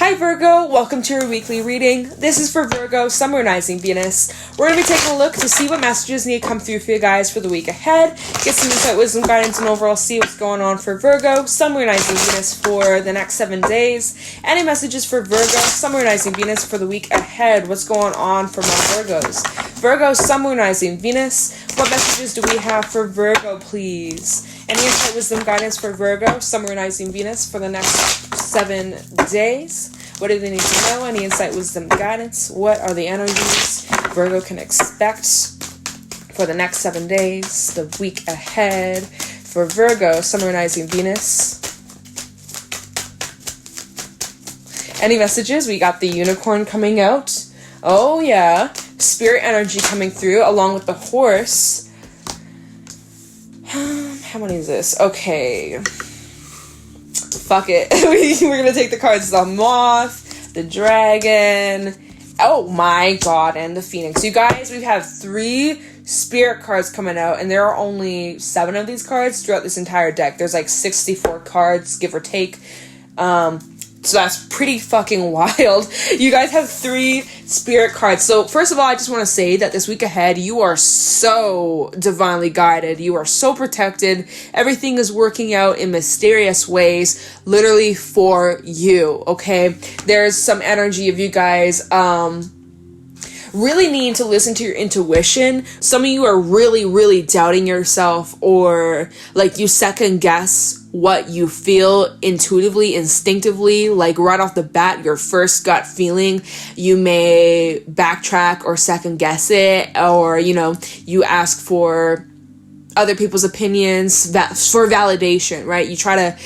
Hi Virgo, welcome to your weekly reading. This is for Virgo, Sun, Moon, Rising, Venus. We're going to be taking a look to see what messages need to come through for you guys for the week ahead. Get some insight, wisdom, guidance, and overall see what's going on for Virgo, Sun, Moon, Rising, Venus for the next 7 days. Any messages for Virgo, Sun, Moon, Rising, Venus for the week ahead. What's going on for my Virgos? Virgo, Sun, Moon, Rising, Venus. What messages do we have for Virgo, please? Any insight, wisdom, guidance for Virgo, Sun, Moon, Rising, Venus for the next 7 days? What do they need to know? Any insight, wisdom, guidance? What are the energies Virgo can expect for the next 7 days, the week ahead for Virgo, Sun, Moon, Rising, Venus? Any messages? We got the unicorn coming out. Oh yeah. Spirit energy coming through along with the horse. How many is this? Okay. Fuck it. We're gonna take the cards. The moth, the dragon, oh my god, and the phoenix. You guys, we have 3 spirit cards coming out, and there are only 7 of these cards throughout this entire deck. There's like 64 cards, give or take. So that's pretty fucking wild. You guys have 3 spirit cards. So first of all, I just want to say that this week ahead, you are so divinely guided. You are so protected. Everything is working out in mysterious ways, literally for you, okay? There's some energy of you guys, really need to listen to your intuition. Some of you are really doubting yourself, or like you second guess what you feel intuitively, instinctively, like right off the bat, your first gut feeling. You may backtrack or second guess it, or you ask for other people's opinions for validation, right? You try to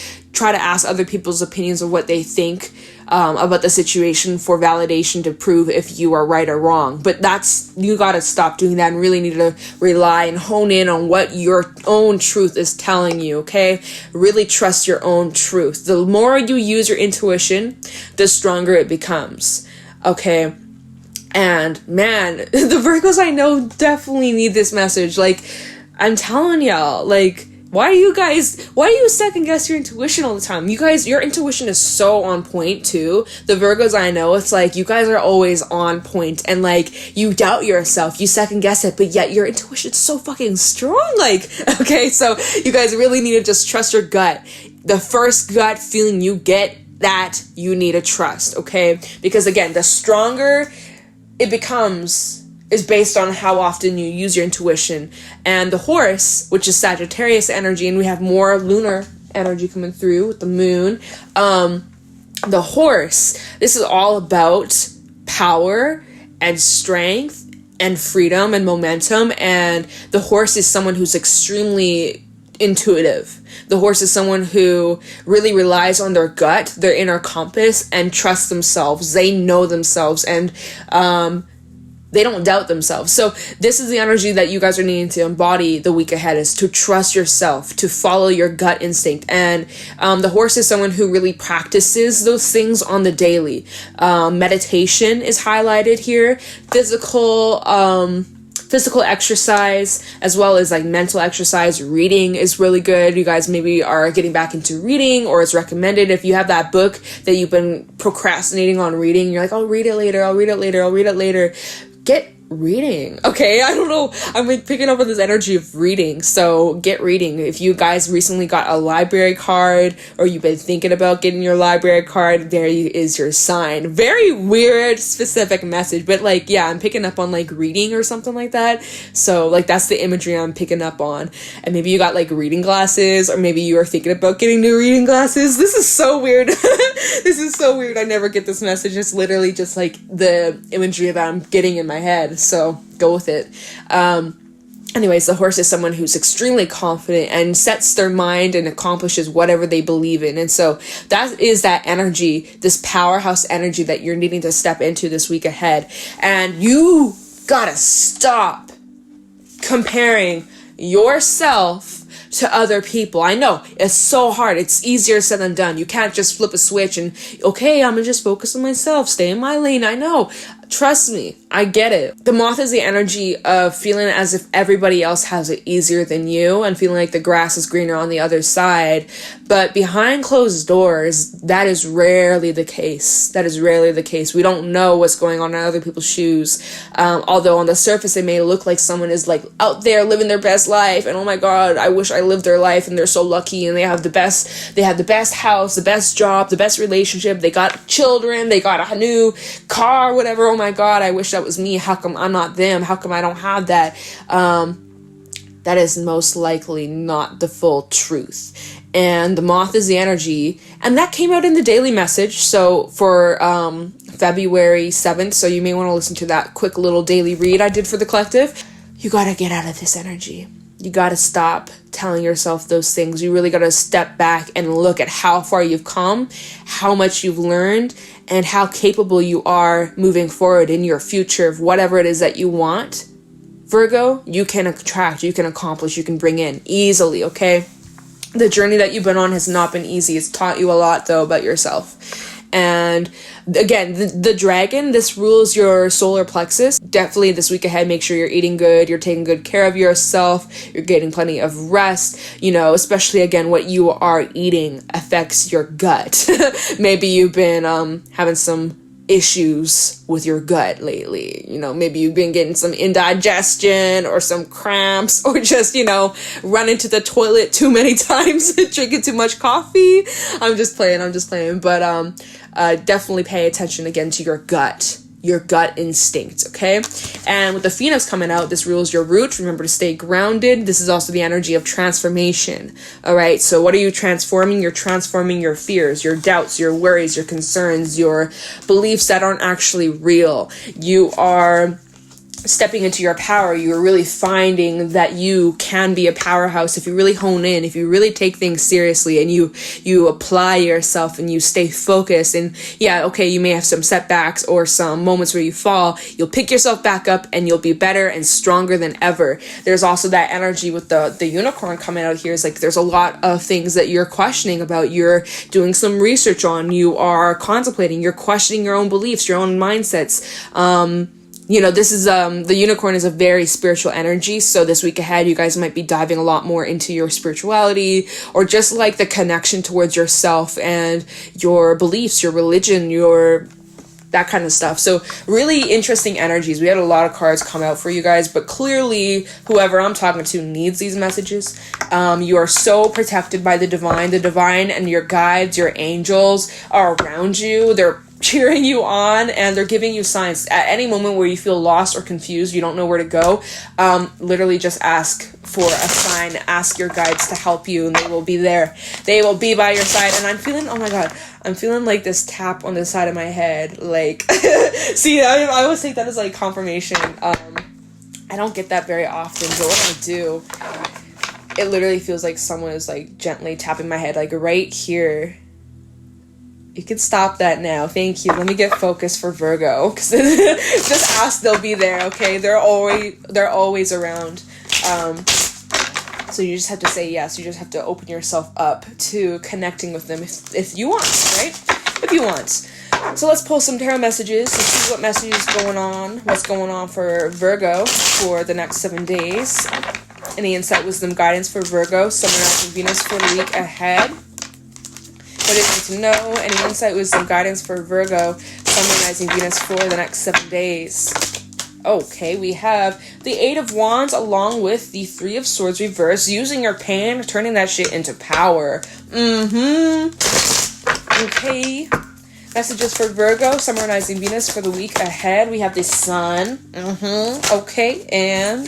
ask other people's opinions of what they think about the situation for validation to prove if you are right or wrong. But you gotta stop doing that and really need to rely and hone in on what your own truth is telling you, okay? Really trust your own truth. The more you use your intuition, the stronger it becomes, okay? And man, the Virgos I know definitely need this message. Like, I'm telling y'all, like, why do you second guess your intuition all the time? You guys, your intuition is so on point too. The Virgos I know, it's like you guys are always on point, and like you doubt yourself, you second guess it, but yet your intuition's so fucking strong. Like, okay, so you guys really need to just trust your gut. The first gut feeling you get, that you need to trust, okay? Because again, the stronger it becomes is based on how often you use your intuition. And the horse, which is Sagittarius energy, and we have more lunar energy coming through with the moon. The horse, this is all about power and strength and freedom and momentum. And the horse is someone who's extremely intuitive. The horse is someone who really relies on their gut, their inner compass, and trusts themselves. They know themselves, and they don't doubt themselves. So this is the energy that you guys are needing to embody the week ahead, is to trust yourself, to follow your gut instinct. And the horse is someone who really practices those things on the daily. Meditation is highlighted here. Physical exercise, as well as like mental exercise. Reading is really good. You guys maybe are getting back into reading, or it's recommended if you have that book that you've been procrastinating on reading. You're like, I'll read it later. Get reading, okay? I don't know, I'm like picking up on this energy of reading, so get reading. If you guys recently got a library card, or you've been thinking about getting your library card, there is your sign. Very weird specific message, but like, yeah, I'm picking up on like reading or something like that. So like that's the imagery I'm picking up on. And maybe you got like reading glasses, or maybe you are thinking about getting new reading glasses. This is so weird. This is so weird. I never get this message. It's literally just like the imagery that I'm getting in my head. So go with it. Anyways, the horse is someone who's extremely confident and sets their mind and accomplishes whatever they believe in. And so that is that energy, this powerhouse energy that you're needing to step into this week ahead. And you gotta stop comparing yourself to other people. I know it's so hard. It's easier said than done. You can't just flip a switch and, okay, I'm gonna just focus on myself, stay in my lane. I know. Trust me, I get it. The moth is the energy of feeling as if everybody else has it easier than you and feeling like the grass is greener on the other side. But behind closed doors, that is rarely the case. That is rarely the case. We don't know what's going on in other people's shoes. Although on the surface, it may look like someone is like out there living their best life. And oh my God, I wish I lived their life, and they're so lucky and they have the best house, the best job, the best relationship. They got children, they got a new car, whatever. Oh my God, I wish that was me. How come I'm not them? How come I don't have that? That is most likely not the full truth. And the moth is the energy. And that came out in the daily message. So for February 7th, so you may want to listen to that quick little daily read I did for the collective. You got to get out of this energy. You got to stop telling yourself those things. You really got to step back and look at how far you've come, how much you've learned, and how capable you are moving forward in your future of whatever it is that you want. Virgo, you can attract, you can accomplish, you can bring in easily, okay? The journey that you've been on has not been easy. It's taught you a lot, though, about yourself. And again, the dragon, this rules your solar plexus. Definitely this week ahead, make sure you're eating good, you're taking good care of yourself, you're getting plenty of rest, especially again, what you are eating affects your gut. Maybe you've been having some issues with your gut lately. Maybe you've been getting some indigestion or some cramps, or just, running to the toilet too many times, drinking too much coffee. I'm just playing. But definitely pay attention again to your gut instinct, okay? And with the Pheonix coming out, this rules your roots. Remember to stay grounded. This is also the energy of transformation, all right? So what are you transforming? You're transforming your fears, your doubts, your worries, your concerns, your beliefs that aren't actually real. You are stepping into your power. You're really finding that you can be a powerhouse if you really hone in, if you really take things seriously, and you apply yourself and you stay focused. And yeah, okay, you may have some setbacks or some moments where you fall. You'll pick yourself back up and you'll be better and stronger than ever. There's also that energy with the unicorn coming out here. Is like there's a lot of things that you're questioning about. You're doing some research on. You are contemplating. You're questioning your own beliefs, your own mindsets. This is, the unicorn is a very spiritual energy. So this week ahead, you guys might be diving a lot more into your spirituality, or just like the connection towards yourself and your beliefs, your religion, that kind of stuff. So really interesting energies. We had a lot of cards come out for you guys, but clearly whoever I'm talking to needs these messages. You are so protected by the divine and your guides, your angels are around you. They're cheering you on, and they're giving you signs. At any moment where you feel lost or confused, you don't know where to go, literally just ask for a sign, ask your guides to help you, and they will be there. They will be by your side. And I'm feeling like this tap on the side of my head, like see, I always take that as like confirmation. I don't get that very often, but when I do, it literally feels like someone is like gently tapping my head, like right here. You can stop that now. Thank you. Let me get focused for Virgo. Cause just ask, they'll be there, okay? They're always around. So you just have to say yes. You just have to open yourself up to connecting with them if you want, right? If you want. So let's pull some tarot messages to see what message is going on. What's going on for Virgo for the next 7 days. Any insight, wisdom, guidance for Virgo, Sun, Rising, Venus for the week ahead. What do you need to know? Any insight, wisdom, guidance for Virgo, Sun, Rising, Venus for the next 7 days. Okay, we have the 8 of Wands along with the 3 of Swords reversed. Using your pain, turning that shit into power. Okay. Messages for Virgo, Sun, Rising, Venus for the week ahead. We have the Sun. Okay, and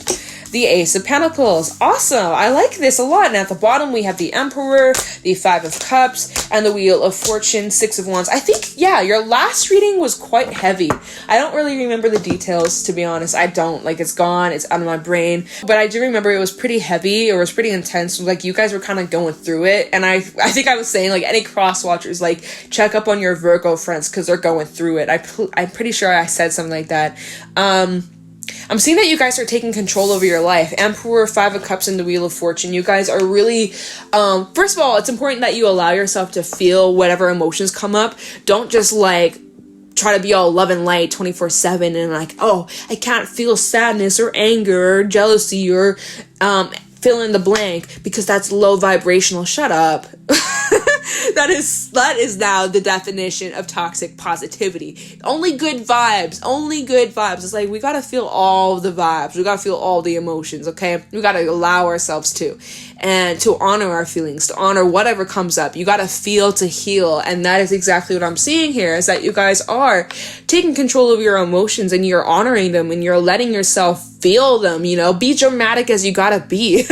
the Ace of Pentacles. Awesome. I like this a lot. And at the bottom, we have the Emperor, the 5 of Cups, and the Wheel of Fortune, 6 of Wands. I think, yeah, your last reading was quite heavy. I don't really remember the details, to be honest. I don't. Like, it's gone. It's out of my brain. But I do remember it was pretty heavy. It was pretty intense. Like, you guys were kind of going through it. And I think I was saying, like, any cross-watchers, like, check up on your Virgo friends because they're going through it. I'm pretty sure I said something like that. I'm seeing that you guys are taking control over your life. Emperor, 5 of Cups, and the Wheel of Fortune. You guys are really, first of all, it's important that you allow yourself to feel whatever emotions come up. Don't just, like, try to be all love and light 24/7 and like, oh, I can't feel sadness or anger or jealousy or fill in the blank because that's low vibrational. Shut up. That is now the definition of toxic positivity. Only good vibes. It's like, we gotta feel all the vibes. We gotta feel all the emotions, okay? We gotta allow ourselves to. And to honor our feelings, to honor whatever comes up. You gotta feel to heal. And that is exactly what I'm seeing here, is that you guys are taking control of your emotions and you're honoring them and you're letting yourself feel them, you know? Be dramatic as you gotta be.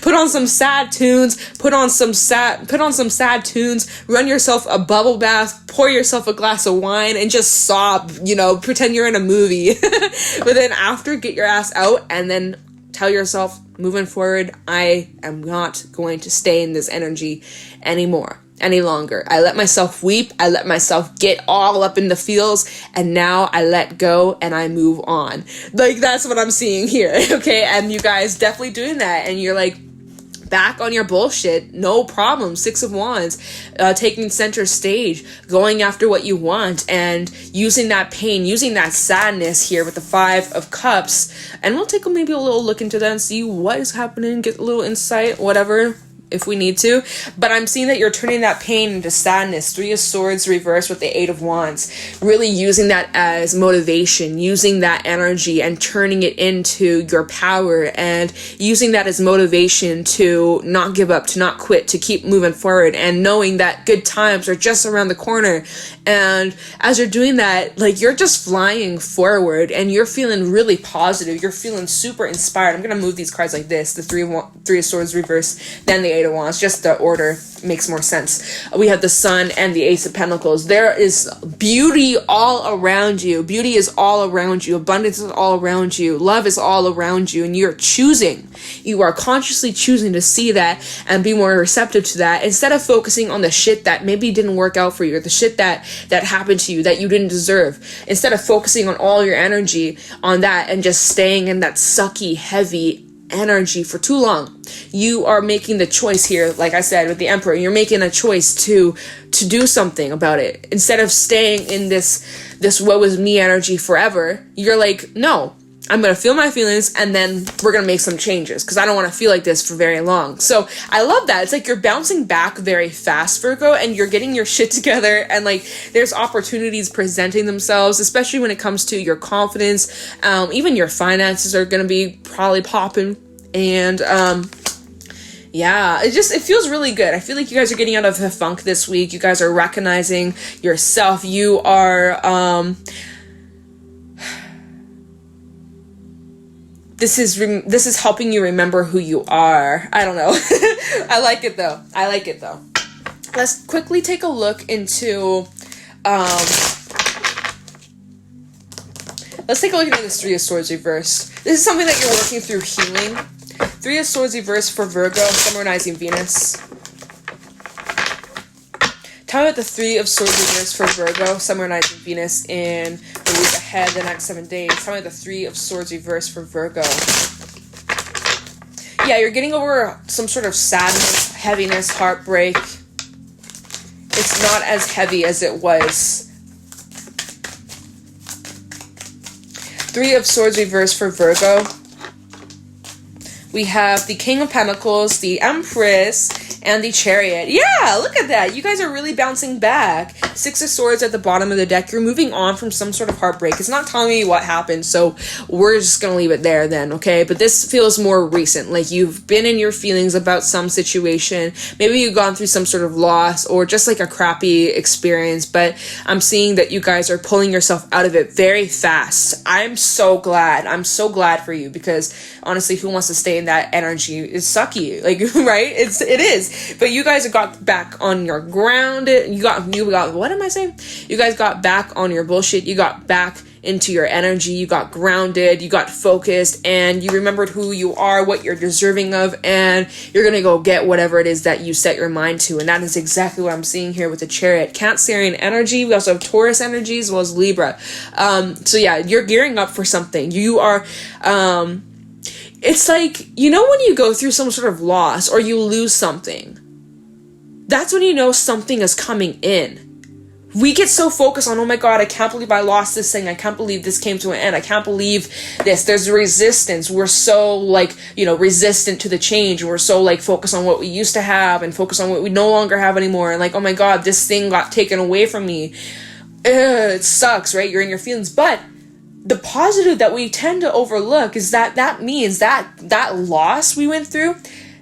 Put on some sad tunes, put on some sad tunes, run yourself a bubble bath, pour yourself a glass of wine and just sob, you know, pretend you're in a movie. But then after, get your ass out and then tell yourself, moving forward, I am not going to stay in this energy any longer. I let myself weep. I let myself get all up in the feels, and now I let go and I move on. Like, that's what I'm seeing here. Okay. And you guys definitely doing that. And you're like, back on your bullshit, no problem. 6 of Wands, taking center stage, going after what you want, and using that pain, using that sadness here with the 5 of Cups. And we'll take maybe a little look into that and see what is happening, get a little insight, whatever, if we need to. But I'm seeing that you're turning that pain into sadness. 3 of Swords reversed with the 8 of Wands. Really using that as motivation, using that energy and turning it into your power, and using that as motivation to not give up, to not quit, to keep moving forward, and knowing that good times are just around the corner. And as you're doing that, like, you're just flying forward and you're feeling really positive. You're feeling super inspired. I'm going to move these cards like this. The 3 of Swords reversed, then the 8 of Wands. Just the order makes more sense. We have the Sun and the Ace of Pentacles. There is beauty all around you. Beauty is all around you. Abundance is all around you. Love is all around you. And you're choosing. You are consciously choosing to see that and be more receptive to that, instead of focusing on the shit that maybe didn't work out for you, or the shit that happened to you that you didn't deserve. Instead of focusing on all your energy on that and just staying in that sucky, heavy energy for too long. You are making the choice here, like I said with the Emperor, you're making a choice to do something about it. Instead of staying in this woe is me energy forever, you're like, no, I'm going to feel my feelings and then we're going to make some changes because I don't want to feel like this for very long. So I love that. It's like you're bouncing back very fast, Virgo, and you're getting your shit together, and like there's opportunities presenting themselves, especially when it comes to your confidence. Even your finances are going to be probably popping. And yeah, it feels really good. I feel like you guys are getting out of the funk this week. You guys are recognizing yourself. You are this is helping you remember who you are. I don't know. I like it though. Let's quickly take a look into let's take a look into this 3 of Swords reversed. This is something that you're working through healing. 3 of Swords reversed for Virgo, summarizing Venus. Tell me about the 3 of Swords reversed for Virgo, summarizing Venus in the week ahead, the next 7 days. Tell me the 3 of Swords reversed for Virgo. Yeah, you're getting over some sort of sadness, heaviness, heartbreak. It's not as heavy as it was. 3 of Swords reversed for Virgo. We have the King of Pentacles, the Empress, and the Chariot. Yeah, look at that. You guys are really bouncing back. 6 of Swords at the bottom of the deck. You're moving on from some sort of heartbreak. It's not telling me what happened, so we're just going to leave it there then, okay? But this feels more recent. Like you've been in your feelings about some situation. Maybe you've gone through some sort of loss or just like a crappy experience, but I'm seeing that you guys are pulling yourself out of it very fast. I'm so glad. I'm so glad for you, because honestly, who wants to stay in that energy? It's sucky, like, right? It is. But you guys got back on your ground. You got, what am I saying? You guys got back on your bullshit. You got back into your energy. You got grounded. You got focused, and you remembered who you are, what you're deserving of, and you're going to go get whatever it is that you set your mind to. And that is exactly what I'm seeing here with the Chariot. Cancerian energy. We also have Taurus energy as well as Libra. So yeah, you're gearing up for something. You are, it's like, you know, when you go through some sort of loss or you lose something, that's when you know something is coming in, we get so focused on, oh my God, I can't believe I lost this thing. I can't believe this came to an end. I can't believe this. There's resistance. We're so like, resistant to the change. And we're so like focused on what we used to have and focused on what we no longer have anymore. And like, oh my God, this thing got taken away from me. It sucks, right? You're in your feelings. But the positive that we tend to overlook is that means that loss we went through,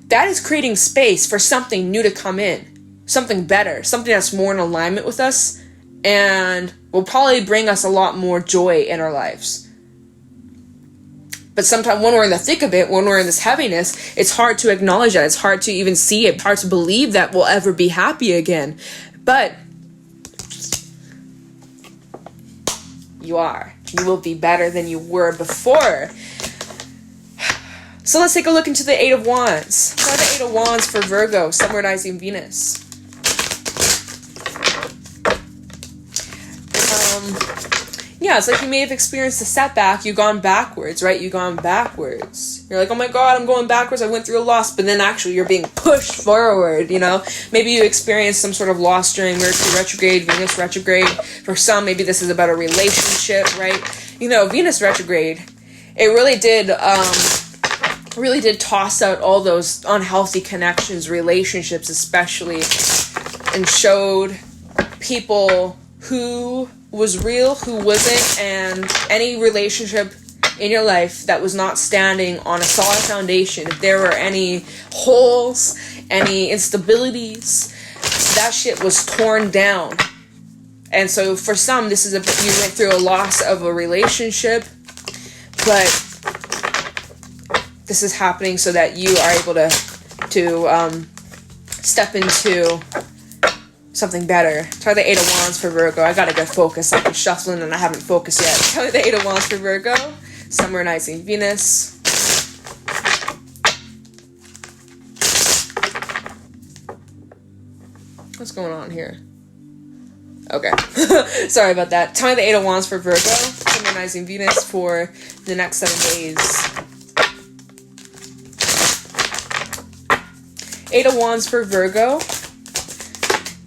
that is creating space for something new to come in. Something better, something that's more in alignment with us, and will probably bring us a lot more joy in our lives. But sometimes when we're in the thick of it, when we're in this heaviness, it's hard to acknowledge that. It's hard to even see it, hard to believe that we'll ever be happy again. But you will be better than you were before. So let's take a look into the Eight of Wands. Try the Eight of Wands for Virgo, Sun, Moon, Rising, Venus. Yeah, it's like you may have experienced a setback. You've gone backwards, right? You've gone backwards. You're like, oh my God, I'm going backwards. I went through a loss. But then actually you're being pushed forward, Maybe you experienced some sort of loss during Mercury retrograde, Venus retrograde. For some, maybe this is about a relationship, right? Venus retrograde, it really did toss out all those unhealthy connections, relationships especially, and showed people who was real, who wasn't, and any relationship in your life that was not standing on a solid foundation, if there were any holes, any instabilities, that shit was torn down. And so for some, you went through a loss of a relationship, but this is happening so that you are able to step into something better. Try the Eight of Wands for Virgo. I gotta get focused. I've been shuffling and I haven't focused yet. Try the Eight of Wands for Virgo. Sun, Moon, Rising, Venus. What's going on here? Okay. Sorry about that. Try the Eight of Wands for Virgo. Sun, Moon, Rising, Venus for the next 7 days. Eight of Wands for Virgo.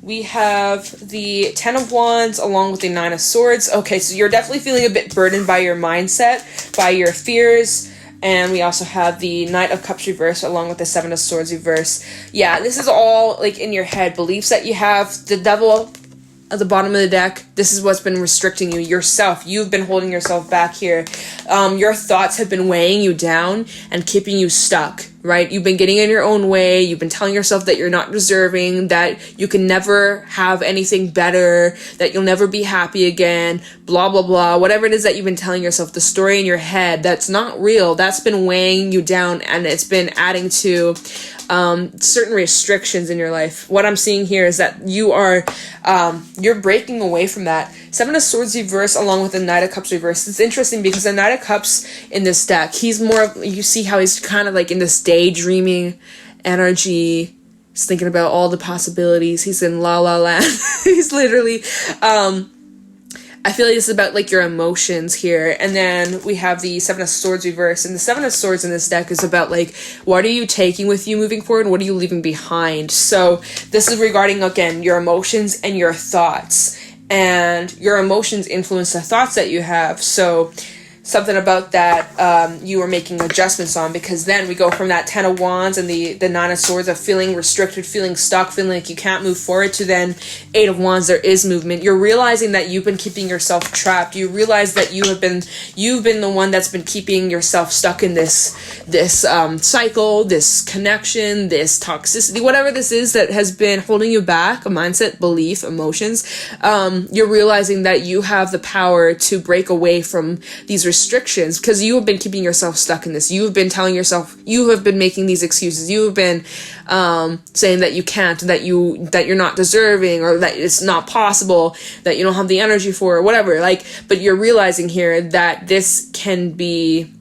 We have the 10 of Wands along with the 9 of Swords. Okay, so you're definitely feeling a bit burdened by your mindset, by your fears. And we also have the Knight of Cups reverse along with the 7 of Swords reverse. Yeah, this is all like in your head. Beliefs that you have. The Devil at the bottom of the deck. This is what's been restricting you. Yourself. You've been holding yourself back here. Your thoughts have been weighing you down and keeping you stuck. Right? You've been getting in your own way. You've been telling yourself that you're not deserving, that you can never have anything better, that you'll never be happy again, blah, blah, blah. Whatever it is that you've been telling yourself, the story in your head that's not real, that's been weighing you down, and it's been adding to certain restrictions in your life. What I'm seeing here is that you're breaking away from that. 7 of Swords reverse along with the Knight of Cups reverse. It's interesting because the Knight of Cups in this deck, he's more, you see how he's kind of like in this daydreaming energy. He's thinking about all the possibilities. He's in La La Land. He's literally, I feel like this is about like your emotions here. And then we have the 7 of Swords reverse. And the 7 of Swords in this deck is about like, what are you taking with you moving forward? What are you leaving behind? So this is regarding, again, your emotions and your thoughts. And your emotions influence the thoughts that you have. So something about that you are making adjustments on, because then we go from that 10 of Wands and the 9 of Swords of feeling restricted, feeling stuck, feeling like you can't move forward, to then 8 of Wands, there is movement. You're realizing that you've been keeping yourself trapped. You realize that you've been the one that's been keeping yourself stuck in this cycle, this connection, this toxicity, whatever this is that has been holding you back, a mindset, belief, emotions. You're realizing that you have the power to break away from these restrictions, because you have been keeping yourself stuck in this. You have been telling yourself, you have been making these excuses. You have been saying that you can't, that you're not deserving, or that it's not possible, that you don't have the energy for, or whatever. But you're realizing here that this can be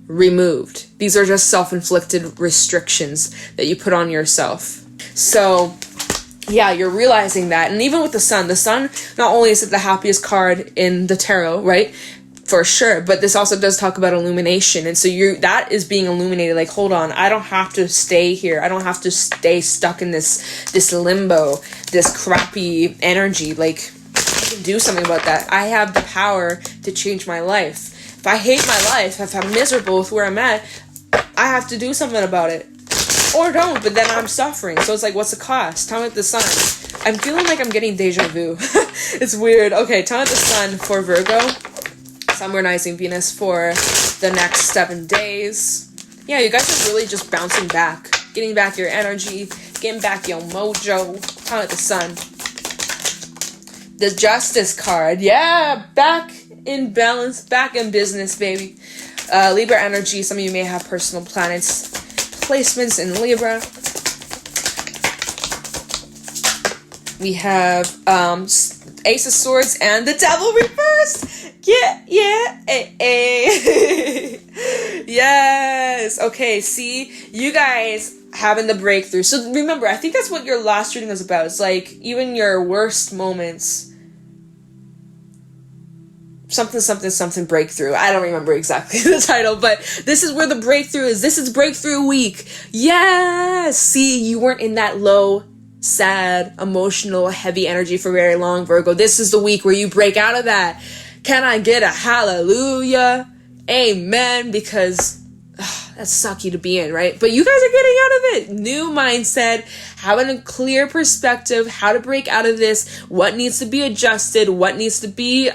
removed. These are just self-inflicted restrictions that you put on yourself. So yeah, you're realizing that. And even with the Sun not only is it the happiest card in the tarot, right? for sure. But this also does talk about illumination. And so that is being illuminated. Like, hold on, I don't have to stay here. I don't have to stay stuck in this limbo, this crappy energy. Like, I can do something about that. I have the power to change my life. If I hate my life, if I'm miserable with where I'm at, I have to do something about it. Or don't, but then I'm suffering. So it's like, what's the cost? Time with the sun. I'm feeling like I'm getting deja vu. It's weird. Okay, time with the sun for Virgo. Sun, rising, Venus for the next 7 days. Yeah, you guys are really just bouncing back. Getting back your energy. Getting back your mojo. Time with the sun. The Justice card. Yeah, back in balance. Back in business, baby. Libra energy. Some of you may have personal planets. Placements in Libra. We have Ace of Swords and the Devil reversed. Yeah. Yes. Okay, see, you guys having the breakthrough. So remember, I think that's what your last reading was about. It's like, even your worst moments, something breakthrough. I don't remember exactly the title, but this is where the breakthrough is. This is breakthrough week. Yes. See, you weren't in that low, sad, emotional, heavy energy for very long, Virgo. This is the week where you break out of that. Can I get a hallelujah? Amen. Because that's sucky to be in, right? But you guys are getting out of it. New mindset, having a clear perspective, how to break out of this, what needs to be adjusted, what needs to be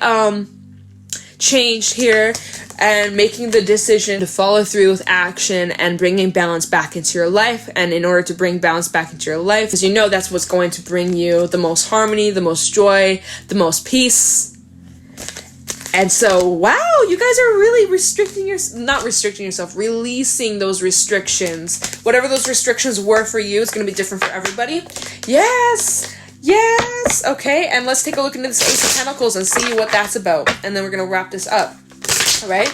changed here, and making the decision to follow through with action and bringing balance back into your life. And in order to bring balance back into your life, because you know that's what's going to bring you the most harmony, the most joy, the most peace. And so, wow, you guys are really releasing those restrictions. Whatever those restrictions were for you, it's going to be different for everybody. Yes. Okay, and let's take a look into this Ace of Pentacles and see what that's about. And then we're going to wrap this up. All right.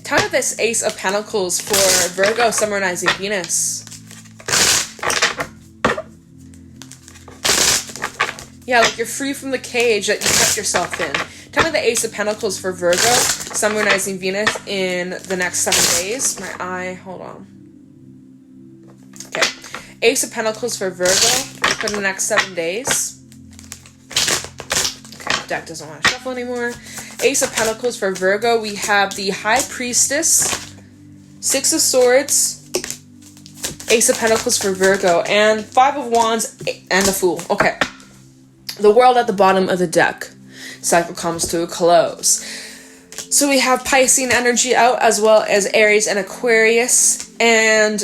Time of this Ace of Pentacles for Virgo, Sun, rising, Venus. Yeah, like you're free from the cage that you kept yourself in. Tell me the Ace of Pentacles for Virgo, Sun, rising, Venus in the next 7 days. My eye, hold on. Okay. Ace of Pentacles for Virgo for the next 7 days. Okay, deck doesn't want to shuffle anymore. Ace of Pentacles for Virgo, we have the High Priestess, Six of Swords, Ace of Pentacles for Virgo, and Five of Wands, and the Fool. Okay. The World at the bottom of the deck. Cycle comes to a close. So we have Piscean energy out, as well as Aries and Aquarius, and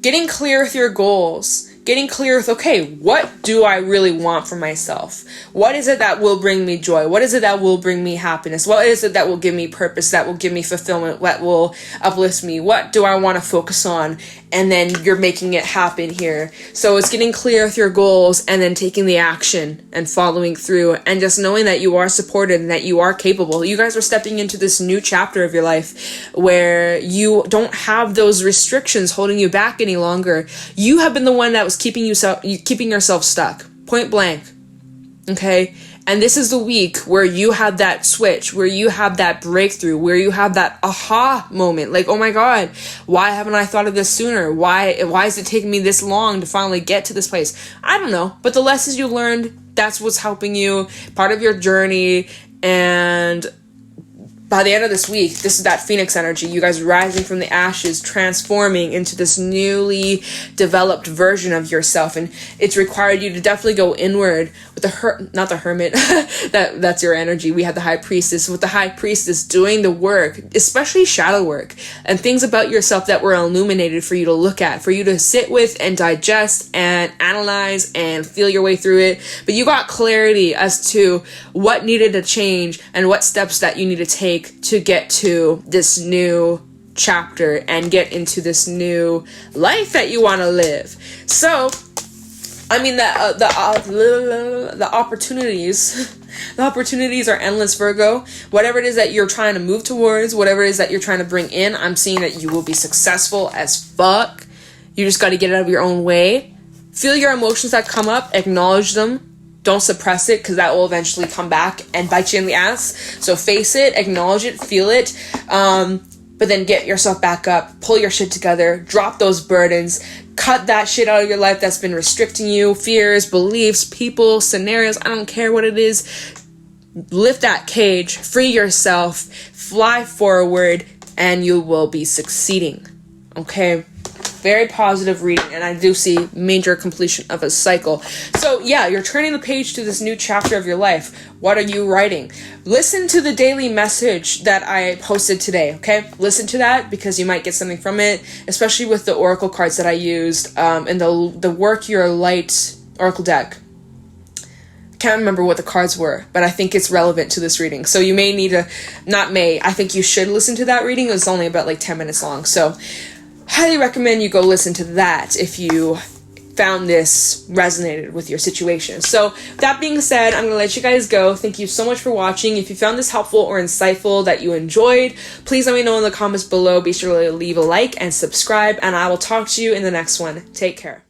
getting clear with your goals. Getting clear with, okay, what do I really want for myself? What is it that will bring me joy? What is it that will bring me happiness? What is it that will give me purpose, that will give me fulfillment, what will uplift me? What do I want to focus on? And then you're making it happen here. So it's getting clear with your goals and then taking the action and following through and just knowing that you are supported and that you are capable. You guys are stepping into this new chapter of your life where you don't have those restrictions holding you back any longer. You have been the one that was keeping yourself stuck, point blank. Okay? And this is the week where you have that switch, where you have that breakthrough, where you have that aha moment. Like, oh my God, why haven't I thought of this sooner? Why is it taking me this long to finally get to this place? I don't know. But the lessons you learned, that's what's helping you, part of your journey. And by the end of this week, this is that Pheonix energy. You guys rising from the ashes, transforming into this newly developed version of yourself. And it's required you to definitely go inward with not the hermit. that's your energy. We have the High Priestess. With the High Priestess doing the work, especially shadow work, and things about yourself that were illuminated for you to look at, for you to sit with and digest and analyze and feel your way through it. But you got clarity as to what needed to change and what steps that you need to take to get to this new chapter and get into this new life that you want to live. So, I mean, the opportunities are endless, Virgo. Whatever it is that you're trying to move towards, whatever it is that you're trying to bring in, I'm seeing that you will be successful as fuck. You just got to get out of your own way. Feel your emotions that come up, acknowledge them, don't suppress it, because that will eventually come back and bite you in the ass. So face it, acknowledge it, feel it, but then get yourself back up, pull your shit together, drop those burdens, cut that shit out of your life that's been restricting you, fears, beliefs, people, scenarios, I don't care what it is. Lift that cage, free yourself, fly forward, and you will be succeeding. Okay? Very positive reading, and I do see major completion of a cycle. So yeah, you're turning the page to this new chapter of your life. What are you writing? Listen to the daily message that I posted today, okay? Listen to that, because you might get something from it, especially with the oracle cards that I used in the Work Your Light oracle deck. Can't remember what the cards were, but I think it's relevant to this reading. So you may need to, I think you should listen to that reading. It was only about like 10 minutes long. So highly recommend you go listen to that if you found this resonated with your situation. So that being said, I'm going to let you guys go. Thank you so much for watching. If you found this helpful or insightful, that you enjoyed, please let me know in the comments below. Be sure to leave a like and subscribe, and I will talk to you in the next one. Take care.